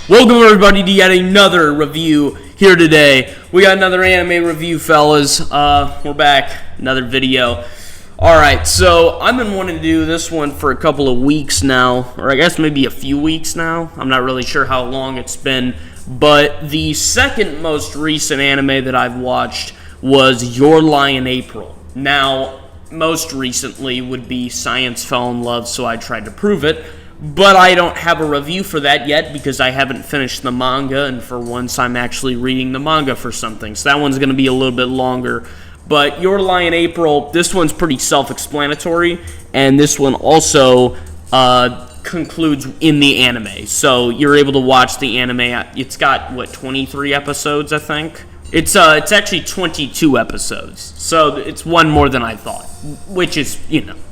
Welcome everybody to yet another review here today. We got another anime review, fellas. We're back, another video. Alright, so I've been wanting to do this one for a couple of weeks now, or I guess maybe a few weeks now. I'm not really sure how long it's been, but the second most recent anime that I've watched was Your Lie in April. Now, most recently would be Science Fell in Love, so I tried to prove it. But I don't have a review for that yet because I haven't finished the manga, and for once I'm actually reading the manga for something. So that one's going to be a little bit longer. But Your Lie in April, this one's pretty self-explanatory, and this one also concludes in the anime. So you're able to watch the anime. It's got, 23 episodes, I think? It's actually 22 episodes. So it's one more than I thought, which is,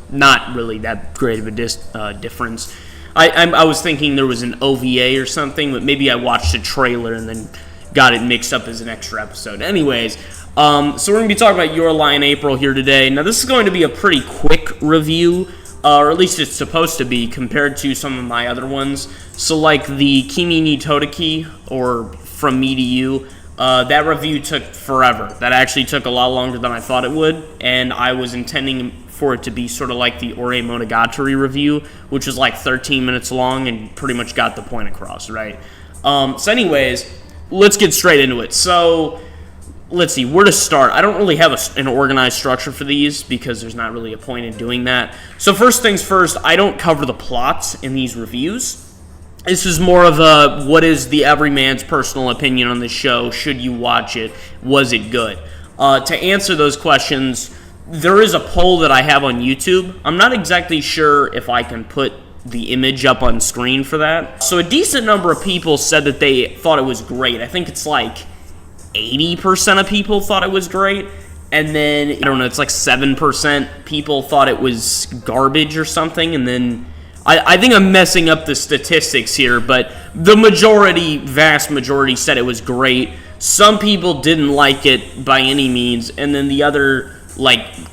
not really that great of a difference. I was thinking there was an OVA or something, but maybe I watched a trailer and then got it mixed up as an extra episode. Anyways, so we're going to be talking about Your Lie in April here today. Now, this is going to be a pretty quick review, or at least it's supposed to be, compared to some of my other ones. So, like the Kimi ni Todeki, or From Me to You, that review took forever. That actually took a lot longer than I thought it would, and I was intending for it to be sort of like the Ore Monogatari review, which was like 13 minutes long and pretty much got the point across, right? So anyways, let's get straight into it. So, let's see, where to start? I don't really have an organized structure for these because there's not really a point in doing that. So first things first, I don't cover the plots in these reviews. This is more of a, what is the everyman's personal opinion on this show? Should you watch it? Was it good? To answer those questions, there is a poll that I have on YouTube. I'm not exactly sure if I can put the image up on screen for that. So a decent number of people said that they thought it was great. I think it's like 80% of people thought it was great. And then, I don't know, it's like 7% people thought it was garbage or something. And then, I think I'm messing up the statistics here, but the vast majority said it was great. Some people didn't like it by any means. And then the other,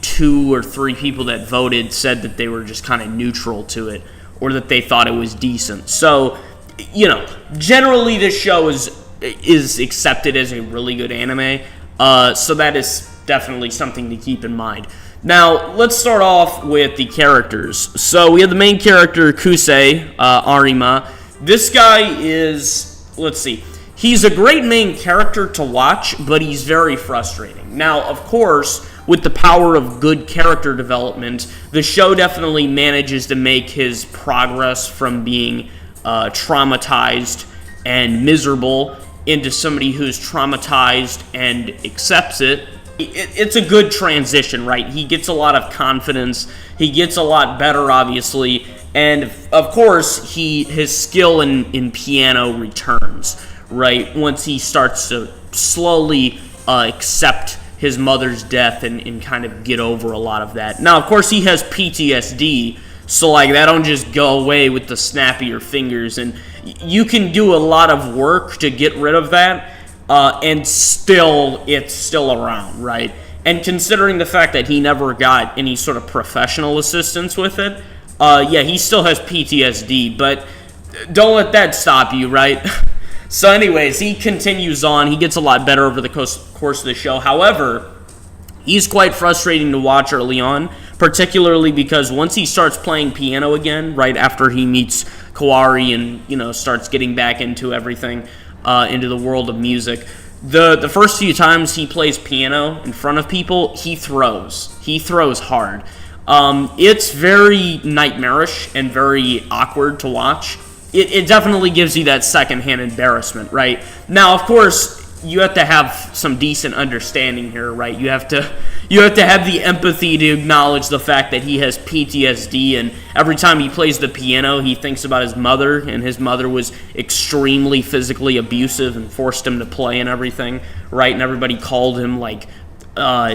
2 or 3 people that voted said that they were just kind of neutral to it, or that they thought it was decent. So, generally this show is accepted as a really good anime, so that is definitely something to keep in mind. Now, let's start off with the characters. So, we have the main character, Kusei, Arima. This guy is, let's see, he's a great main character to watch, but he's very frustrating. Now, of course, with the power of good character development, the show definitely manages to make his progress from being traumatized and miserable into somebody who's traumatized and accepts it. It's a good transition, right? He gets a lot of confidence. He gets a lot better, obviously. And, of course, his skill in piano returns, right? Once he starts to slowly accept his mother's death and kind of get over a lot of that. Now, of course, he has PTSD, so that don't just go away with the snap of your fingers, and you can do a lot of work to get rid of that, and it's still around, right? And considering the fact that he never got any sort of professional assistance with it, he still has PTSD, but don't let that stop you, right? So anyways, he continues on. He gets a lot better over the course of the show. However, he's quite frustrating to watch early on, particularly because once he starts playing piano again, right after he meets Kawari and, starts getting back into everything, into the world of music, the first few times he plays piano in front of people, he throws. He throws hard. It's very nightmarish and very awkward to watch. It definitely gives you that secondhand embarrassment, right? Now, of course, you have to have some decent understanding here, right? You have to have the empathy to acknowledge the fact that he has PTSD, and every time he plays the piano, he thinks about his mother, and his mother was extremely physically abusive and forced him to play and everything, right? And everybody called him,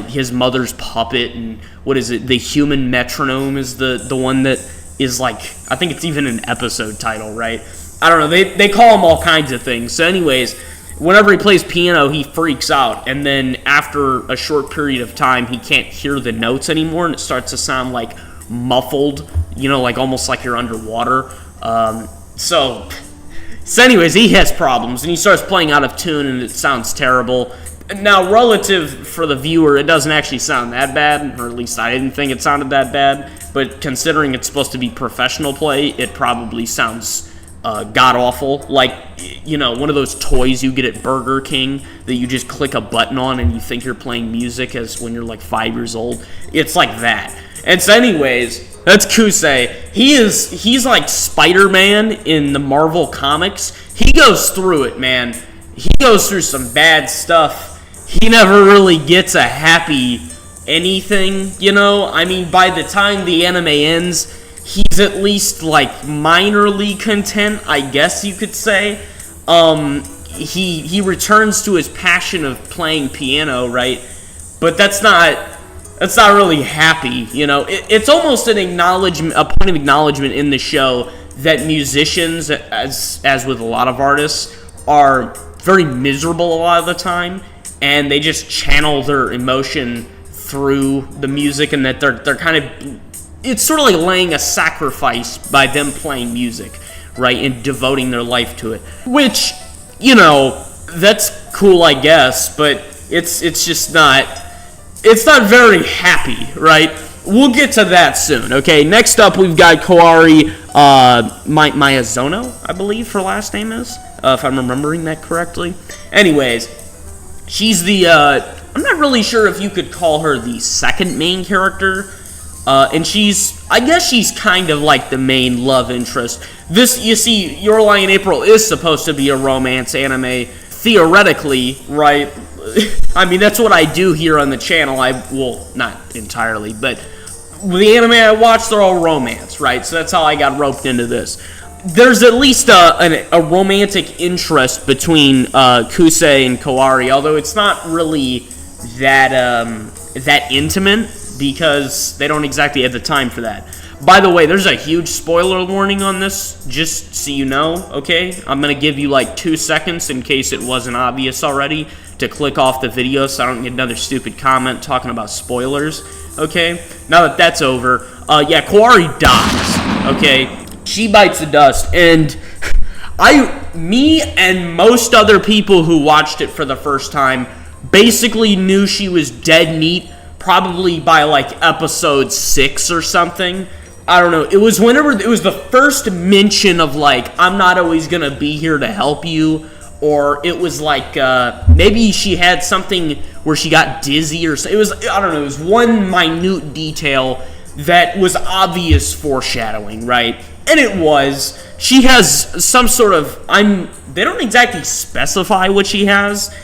his mother's puppet, and what is it? The Human Metronome is the one that is I think it's even an episode title, right? I don't know, they call him all kinds of things. So anyways, whenever he plays piano, he freaks out, and then after a short period of time, he can't hear the notes anymore, and it starts to sound muffled, almost like you're underwater. So So anyways, he has problems, and he starts playing out of tune, and it sounds terrible. Now, relative for the viewer, it doesn't actually sound that bad, or at least I didn't think it sounded that bad, but considering it's supposed to be professional play, it probably sounds god-awful. Like, you know, one of those toys you get at Burger King that you just click a button on and you think you're playing music as when you're like 5 years old. It's like that. And so anyways, that's Kusei. He's like Spider-Man in the Marvel comics. He goes through it, man. He goes through some bad stuff. He never really gets a happy anything, you know? I mean, by the time the anime ends, he's at least like minorly content, I guess you could say. He returns to his passion of playing piano, right? But that's not really happy, you know. It's almost an acknowledgement, a point of acknowledgement in the show that musicians, as with a lot of artists, are very miserable a lot of the time, and they just channel their emotion through the music, and that they're kind of, it's sort of like laying a sacrifice by them playing music, right, and devoting their life to it. Which, you know, that's cool, I guess, but it's just not. It's not very happy, right? We'll get to that soon, okay? Next up, we've got Kaori Miyazono, I believe her last name is, if I'm remembering that correctly. Anyways, she's the, I'm not really sure if you could call her the second main character, and I guess she's kind of like the main love interest. This, you see, Your Lie in April is supposed to be a romance anime, theoretically, right? I mean, that's what I do here on the channel. Well, not entirely, but the anime I watch, they're all romance, right? So that's how I got roped into this. There's at least a romantic interest between Kusei and Kaori, although it's not really that intimate, because they don't exactly have the time for that. By the way, there's a huge spoiler warning on this, just so you know, okay? I'm going to give you like 2 seconds in case it wasn't obvious already to click off the video so I don't get another stupid comment talking about spoilers, okay? Now that that's over, yeah, Kaori dies, okay? She bites the dust, and me and most other people who watched it for the first time basically knew she was dead neat probably by like episode 6 or something. I don't know. It was the first mention of like, I'm not always gonna be here to help you, or it was like maybe she had something where she got dizzy or so. It was, I don't know, it was one minute detail that was obvious foreshadowing, right? And it was. She has some sort of, they don't exactly specify what she has,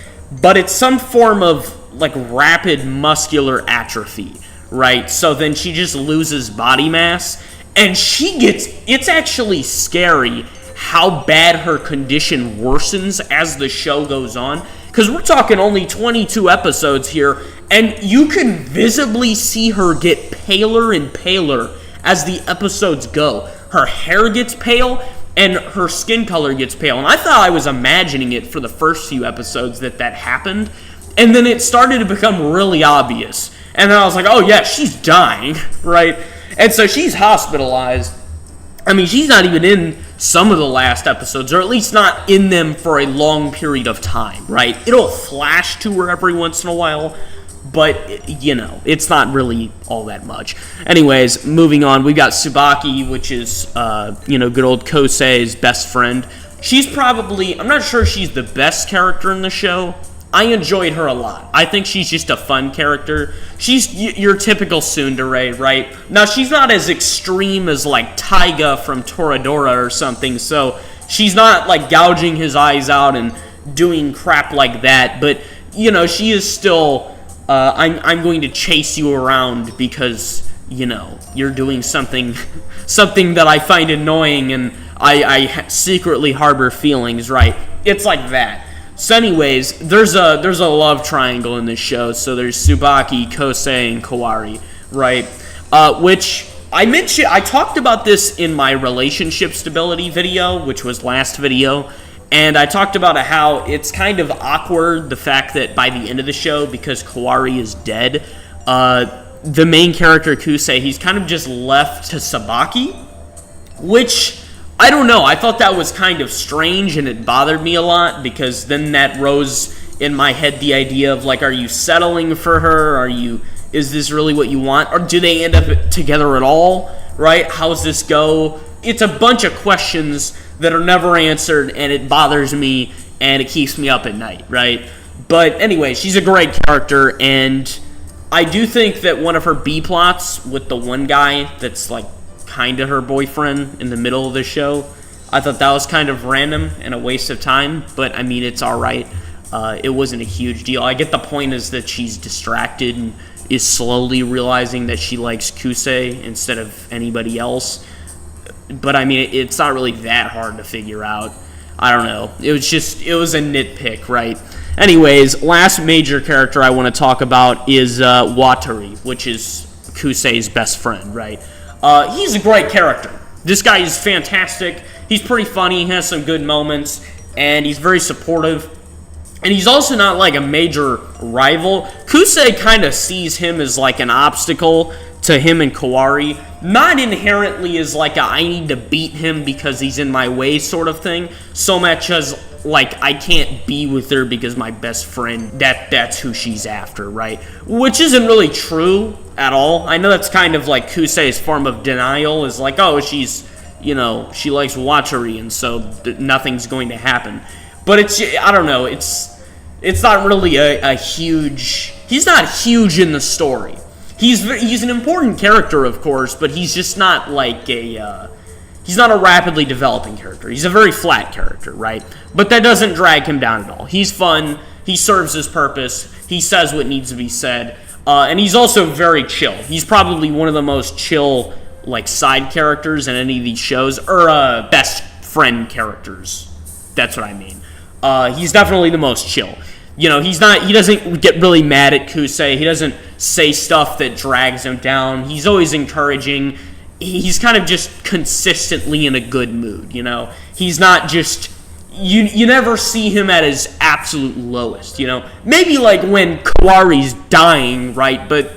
but it's some form of like rapid muscular atrophy, right? So then she just loses body mass, and it's actually scary how bad her condition worsens as the show goes on, because we're talking only 22 episodes here, and you can visibly see her get paler and paler as the episodes go. Her hair gets pale, and her skin color gets pale, and I thought I was imagining it for the first few episodes that happened, and then it started to become really obvious. And then I was like, oh yeah, she's dying, right? And so she's hospitalized. I mean, she's not even in some of the last episodes, or at least not in them for a long period of time, right? It'll flash to her every once in a while, but, you know, it's not really all that much. Anyways, moving on, we got Tsubaki, which is, you know, good old Kosei's best friend. She's probably, I'm not sure she's the best character in the show. I enjoyed her a lot. I think she's just a fun character. She's your typical tsundere, right? Now, she's not as extreme as, like, Taiga from Toradora or something, so she's not, like, gouging his eyes out and doing crap like that, but, you know, she is still, I'm going to chase you around because, you know, you're doing something that I find annoying and I secretly harbor feelings, right? It's like that. So anyways, there's a love triangle in this show. So there's Tsubaki, Kosei, and Kaori, right? Which I talked about this in my relationship stability video, which was last video, and I talked about how it's kind of awkward, the fact that by the end of the show, because Kaori is dead, the main character, Kusei, he's kind of just left to Tsubaki, which I don't know. I thought that was kind of strange, and it bothered me a lot, because then that rose in my head the idea of, like, are you settling for her? Is this really what you want? Or do they end up together at all, right? How's this go? It's a bunch of questions that are never answered, and it bothers me, and it keeps me up at night, right? But anyway, she's a great character, and I do think that one of her B-plots with the one guy that's, like, kind of her boyfriend in the middle of the show, I thought that was kind of random and a waste of time, but, I mean, it's alright. It wasn't a huge deal. I get the point is that she's distracted and is slowly realizing that she likes Kusei instead of anybody else. But, I mean, it's not really that hard to figure out. I don't know. It was a nitpick, right? Anyways, last major character I want to talk about is Watari, which is Kusei's best friend, right? He's a great character. This guy is fantastic. He's pretty funny. He has some good moments, and he's very supportive. And he's also not like a major rival. Kusei kind of sees him as like an obstacle to him and Kawari. Not inherently as like a I need to beat him because he's in my way sort of thing. So much as like I can't be with her because my best friend, that's who she's after, right? Which isn't really true at all. I know that's kind of like Kusei's form of denial, is like, oh, she's, you know, she likes Watari and so nothing's going to happen. But I don't know, it's not really a huge, he's not huge in the story. He's an important character, of course, but he's just not like he's not a rapidly developing character. He's a very flat character, right? But that doesn't drag him down at all. He's fun, he serves his purpose, he says what needs to be said, and he's also very chill. He's probably one of the most chill, like, side characters in any of these shows, or best friend characters. That's what I mean. He's definitely the most chill. You know, he doesn't get really mad at Kusei. He doesn't say stuff that drags him down. He's always encouraging. He's kind of just consistently in a good mood, you know? He's not just, you never see him at his absolute lowest, you know? Maybe like when Kawari's dying, right? But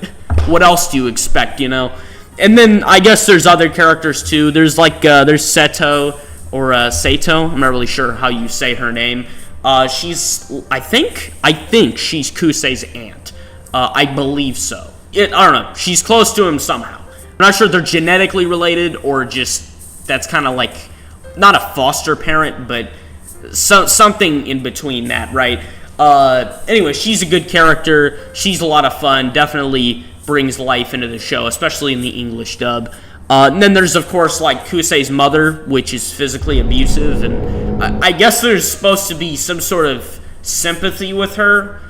what else do you expect, you know? And then I guess there's other characters too. There's like, there's Seto, or Sato. I'm not really sure how you say her name. She's, I think she's Kusei's aunt. I believe so. I don't know. She's close to him somehow. I'm not sure if they're genetically related or just that's kind of like not a foster parent, but something in between that, right? Anyway, she's a good character. She's a lot of fun. Definitely brings life into the show, especially in the English dub. And then there's, of course, like Kusei's mother, which is physically abusive, and I guess there's supposed to be some sort of sympathy with her,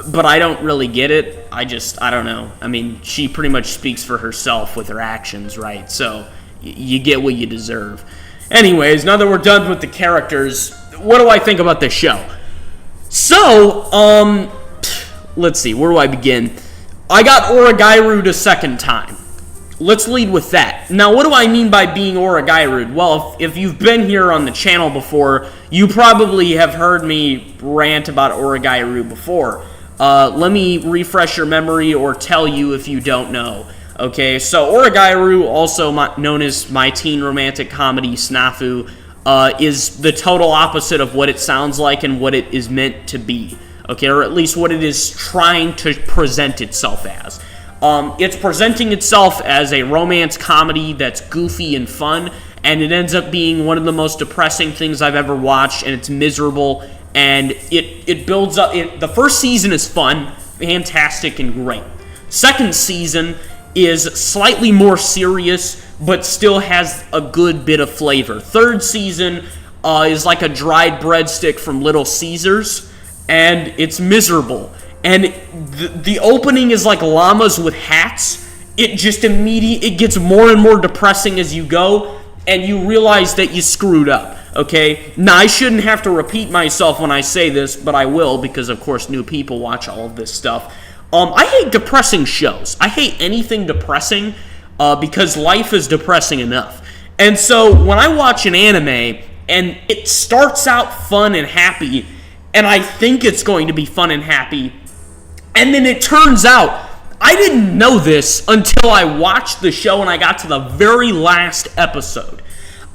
but I don't really get it. I don't know. I mean, she pretty much speaks for herself with her actions, right? So you get what you deserve. Anyways, now that we're done with the characters, what do I think about this show? So, let's see, where do I begin? I got Oragairu the second time. Let's lead with that. Now, what do I mean by being Oragairu? Well, if you've been here on the channel before, you probably have heard me rant about Oragairu before. Let me refresh your memory or tell you if you don't know. Okay, so Oragairu, also known as my teen romantic comedy Snafu, is the total opposite of what it sounds like and what it is meant to be. Okay, or at least what it is trying to present itself as. It's presenting itself as a romance comedy that's goofy and fun, and it ends up being one of the most depressing things I've ever watched, and it's miserable, and it builds up. The first season is fun, fantastic, and great. Second season is slightly more serious, but still has a good bit of flavor. Third season is like a dried breadstick from Little Caesars, and it's miserable. And the opening is like llamas with hats. It just it gets more and more depressing as you go, and you realize that you screwed up, okay? Now, I shouldn't have to repeat myself when I say this, but I will, because, of course, new people watch all of this stuff. I hate depressing shows. I hate anything depressing, because life is depressing enough. And so, when I watch an anime, and it starts out fun and happy, and I think it's going to be fun and happy, and then it turns out, I didn't know this until I watched the show and I got to the very last episode.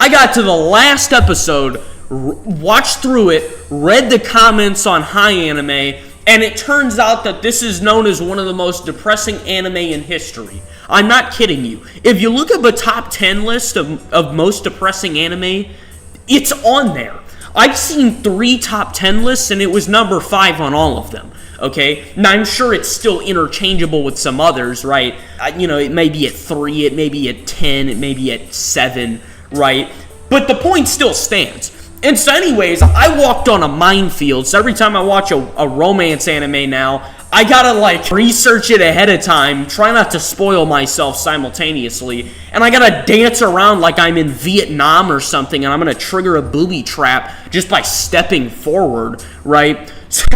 I got to the last episode, watched through it, read the comments on High Anime, and it turns out that this is known as one of the most depressing anime in history. I'm not kidding you. If you look at the top 10 list of most depressing anime, it's on there. I've seen 3 top 10 lists, and it was number 5 on all of them. Okay? Now, I'm sure it's still interchangeable with some others, right? It may be at 3, it may be at 10, it may be at 7, right? But the point still stands. And so anyways, I walked on a minefield, so every time I watch a romance anime now, I gotta research it ahead of time, try not to spoil myself simultaneously, and I gotta dance around like I'm in Vietnam or something, and I'm gonna trigger a booby trap just by stepping forward, right?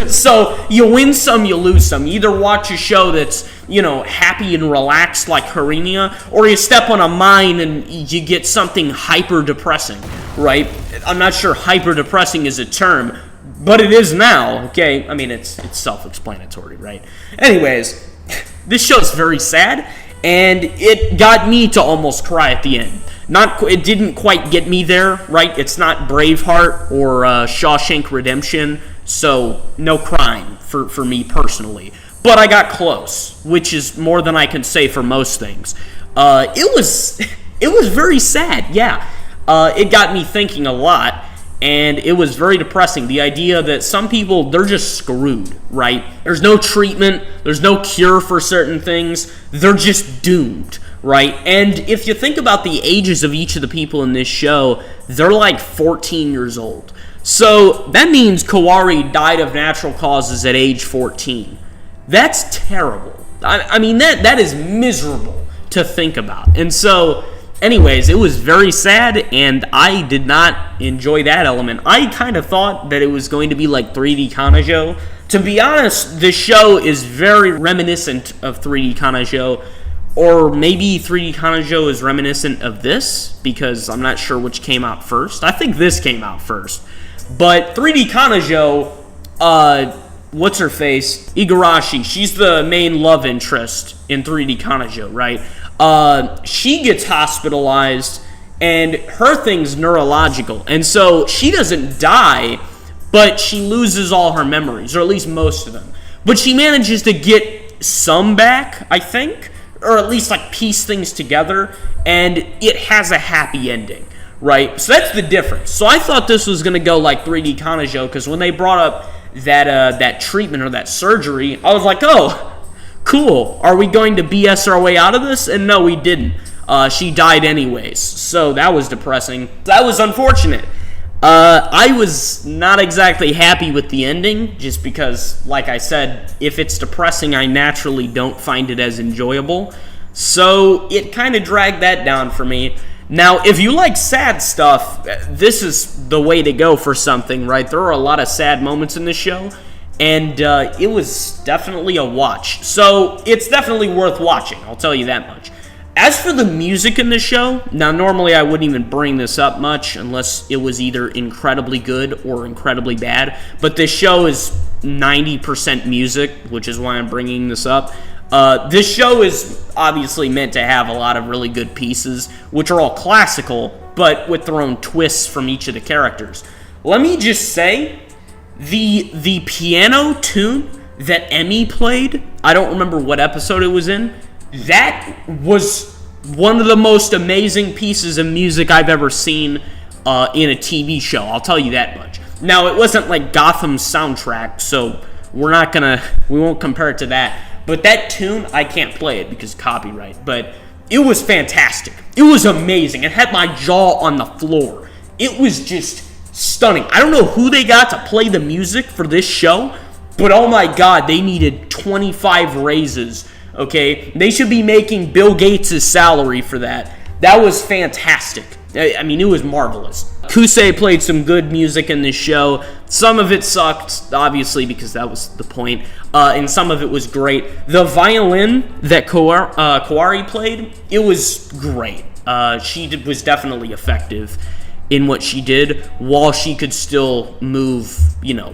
So you win some, you lose some. You either watch a show that's, happy and relaxed like Harinia, or you step on a mine and you get something hyper depressing, right? I'm not sure hyper depressing is a term, but it is now, okay? I mean, it's self-explanatory, right? Anyways, this show's very sad, and it got me to almost cry at the end. It didn't quite get me there, right? It's not Braveheart or Shawshank Redemption, so no crying for me personally. But I got close, which is more than I can say for most things. It was very sad, yeah. It got me thinking a lot, and it was very depressing. The idea that some people, they're just screwed, right? There's no treatment, there's no cure for certain things, they're just doomed, right? And if you think about the ages of each of the people in this show, they're like 14 years old. So that means Kawari died of natural causes at age 14. That's terrible. I mean, that is miserable to think about. And so, anyways, it was very sad, and I did not enjoy that element. I kind of thought that it was going to be like 3D Kanajo. To be honest, the show is very reminiscent of 3D Kanajo, or maybe 3D Kanajo is reminiscent of this, because I'm not sure which came out first. I think this came out first. But 3D Kanajo, what's her face? Igarashi. She's the main love interest in 3D Kanajo, right? She gets hospitalized, and her thing's neurological. And so she doesn't die, but she loses all her memories, or at least most of them. But she manages to get some back, I think, or at least piece things together, and it has a happy ending. Right, so that's the difference. So I thought this was going to go like 3D Kanajo, because when they brought up that treatment or that surgery, I was like, oh, cool. Are we going to BS our way out of this? And no, we didn't. She died anyways, so that was depressing. That was unfortunate. I was not exactly happy with the ending, just because, like I said, if it's depressing, I naturally don't find it as enjoyable. So it kind of dragged that down for me. Now, if you like sad stuff, this is the way to go for something, right? There are a lot of sad moments in this show, and it was definitely a watch. So, it's definitely worth watching, I'll tell you that much. As for the music in the show, now normally I wouldn't even bring this up much unless it was either incredibly good or incredibly bad, but this show is 90% music, which is why I'm bringing this up. This show is obviously meant to have a lot of really good pieces, which are all classical, but with their own twists from each of the characters. Let me just say, the piano tune that Emmy played, I don't remember what episode it was in, that was one of the most amazing pieces of music I've ever seen in a TV show, I'll tell you that much. Now, it wasn't like Gotham's soundtrack, so we won't compare it to that. But that tune, I can't play it because copyright, but it was fantastic. It was amazing. It had my jaw on the floor. It was just stunning. I don't know who they got to play the music for this show, but oh my God, they needed 25 raises, okay? They should be making Bill Gates' salary for that. That was fantastic. I mean, it was marvelous. Kusei played some good music in this show. Some of it sucked, obviously, because that was the point. And some of it was great. The violin that Kawari played, it was great. She was definitely effective in what she did while she could still move,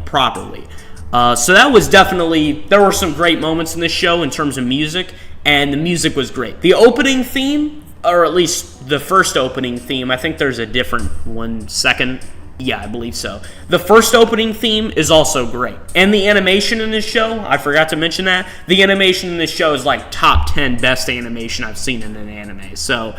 properly. So that was definitely, there were some great moments in this show in terms of music, and the music was great. The opening theme, or at least the first opening theme. I think there's a different one second. Yeah, I believe so. The first opening theme is also great. And the animation in this show, I forgot to mention that. The animation in this show is like top 10 best animation I've seen in an anime. So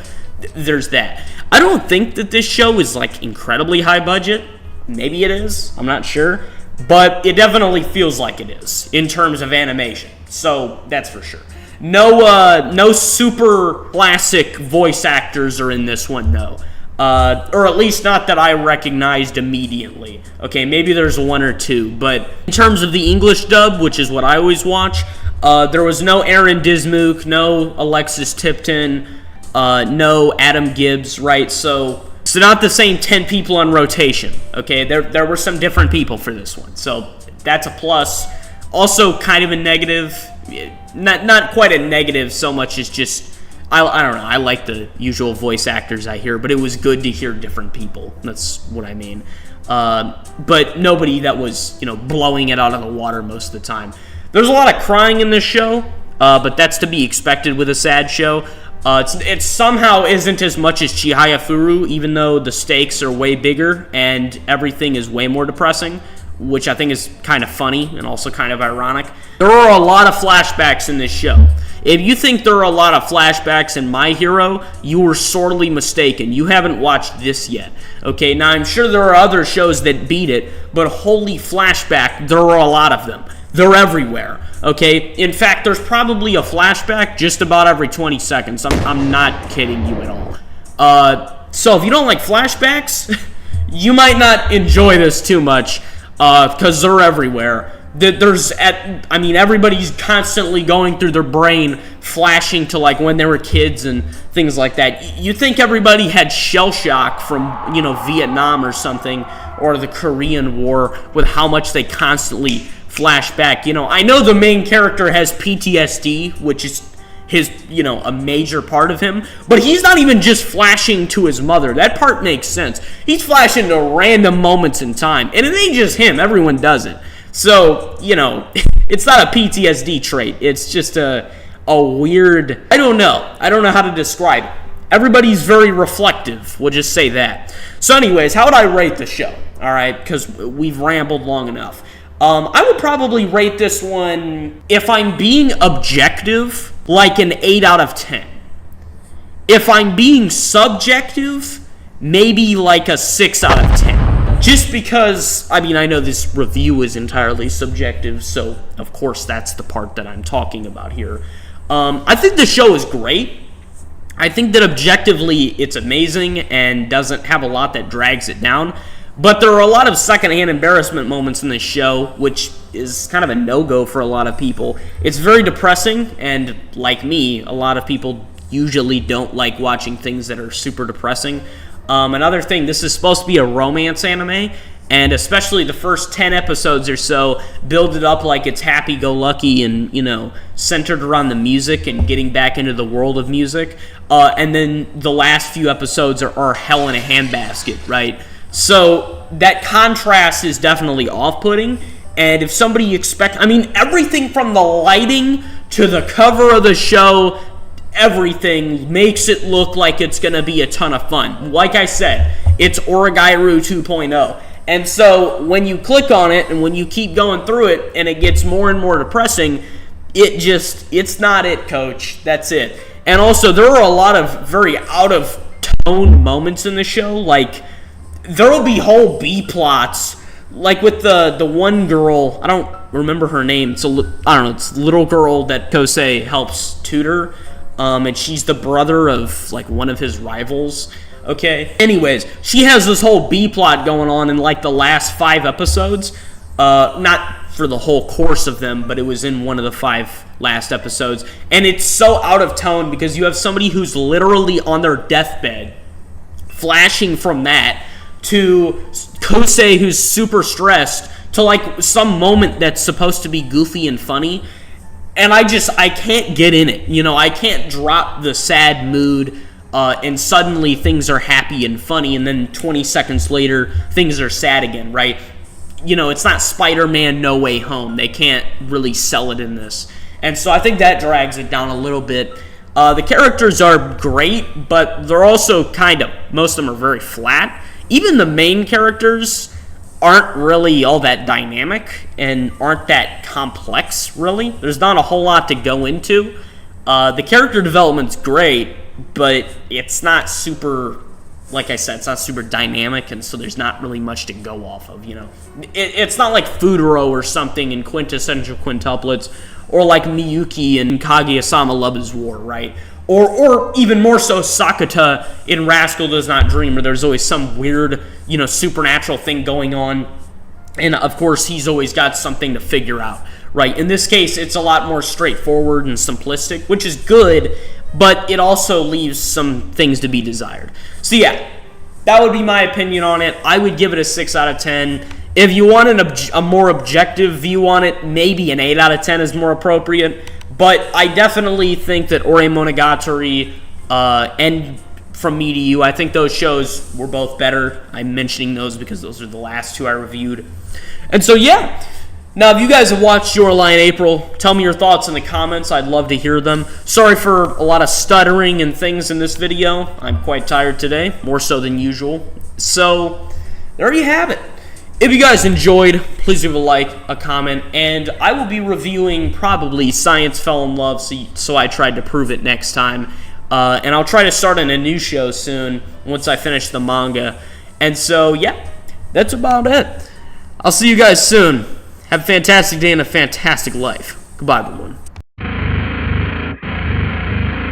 there's that. I don't think that this show is like incredibly high budget. Maybe it is. I'm not sure. But it definitely feels like it is in terms of animation. So that's for sure. No super classic voice actors are in this one, no. Or at least not that I recognized immediately. Okay, maybe there's one or two, but in terms of the English dub, which is what I always watch, there was no Aaron Dismuke, no Alexis Tipton, no Adam Gibbs, right? So not the same 10 people on rotation, okay? There were some different people for this one, so that's a plus. Also kind of a negative, not quite a negative so much as just, I don't know, I like the usual voice actors I hear, but it was good to hear different people. That's what I mean. But nobody that was, blowing it out of the water most of the time. There's a lot of crying in this show, but that's to be expected with a sad show. It somehow isn't as much as Chihaya Furu, even though the stakes are way bigger and everything is way more depressing, which I think is kind of funny and also kind of ironic. There are a lot of flashbacks in this show. If you think there are a lot of flashbacks in My Hero, you were sorely mistaken. You haven't watched this yet. Okay, now I'm sure there are other shows that beat it, but holy flashback, there are a lot of them. They're everywhere. Okay, in fact, there's probably a flashback just about every 20 seconds. I'm not kidding you at all. So if you don't like flashbacks, you might not enjoy this too much, because they're everywhere. Everybody's constantly going through their brain, flashing to like when they were kids and things like that. You think everybody had shell shock from, Vietnam or something, or the Korean War, with how much they constantly flash back. I know the main character has PTSD, which is his, a major part of him, but he's not even just flashing to his mother. That part makes sense. He's flashing to random moments in time, and it ain't just him. Everyone does it. So, it's not a PTSD trait. It's just a weird, I don't know how to describe it. Everybody's very reflective. We'll just say that. So anyways, how would I rate the show? All right, because we've rambled long enough. I would probably rate this one, if I'm being objective, like an 8 out of 10. If I'm being subjective, maybe like a 6 out of 10. Just because, I know this review is entirely subjective, so of course that's the part that I'm talking about here. I think the show is great. I think that objectively it's amazing and doesn't have a lot that drags it down. But there are a lot of secondhand embarrassment moments in this show, which is kind of a no-go for a lot of people. It's very depressing, and like me, a lot of people usually don't like watching things that are super depressing. Another thing, this is supposed to be a romance anime, and especially the first 10 episodes or so build it up like it's happy-go-lucky and, centered around the music and getting back into the world of music. And then the last few episodes are hell in a handbasket, right? So that contrast is definitely off-putting, and if somebody everything from the lighting to the cover of the show, everything makes it look like it's going to be a ton of fun. Like I said, it's Origairu 2.0. And so when you click on it and when you keep going through it and it gets more and more depressing, it's not it, coach. That's it. And also, there are a lot of very out-of-tone moments in the show. Like, there will be whole B-plots. Like with the one girl, I don't remember her name. It's it's a little girl that Kosei helps tutor. And she's the brother of, like, one of his rivals, okay? Anyways, she has this whole B-plot going on in, like, the last 5 episodes. Not for the whole course of them, but it was in one of the 5 last episodes. And it's so out of tone because you have somebody who's literally on their deathbed, flashing from that to Kosei who's super stressed to, like, some moment that's supposed to be goofy and funny. And I can't get in it. I can't drop the sad mood and suddenly things are happy and funny, and then 20 seconds later, things are sad again, right? It's not Spider-Man No Way Home. They can't really sell it in this. And so I think that drags it down a little bit. The characters are great, but they're also most of them are very flat. Even the main characters aren't really all that dynamic and aren't that complex, really. There's not a whole lot to go into. The character development's great, but it's not super, like I said, it's not super dynamic, and so there's not really much to go off of, It's not like Futuro or something in Quintessential Quintuplets, or like Miyuki in Kaguya-sama Love is War, right? Or even more so Sakata in Rascal Does Not Dream, where there's always some weird, supernatural thing going on. And, of course, he's always got something to figure out, right? In this case, it's a lot more straightforward and simplistic, which is good, but it also leaves some things to be desired. So, yeah, that would be my opinion on it. I would give it a 6 out of 10. If you want a more objective view on it, maybe an 8 out of 10 is more appropriate. But I definitely think that Ore Monogatari and From Me to You, I think those shows were both better. I'm mentioning those because those are the last two I reviewed. And so, yeah. Now, if you guys have watched Your Lie in April, tell me your thoughts in the comments. I'd love to hear them. Sorry for a lot of stuttering and things in this video. I'm quite tired today, more so than usual. So, there you have it. If you guys enjoyed, please leave a like, a comment, and I will be reviewing probably Science Fell in Love, so I tried to prove it next time. And I'll try to start on a new show soon once I finish the manga. And so, yeah, that's about it. I'll see you guys soon. Have a fantastic day and a fantastic life. Goodbye, everyone.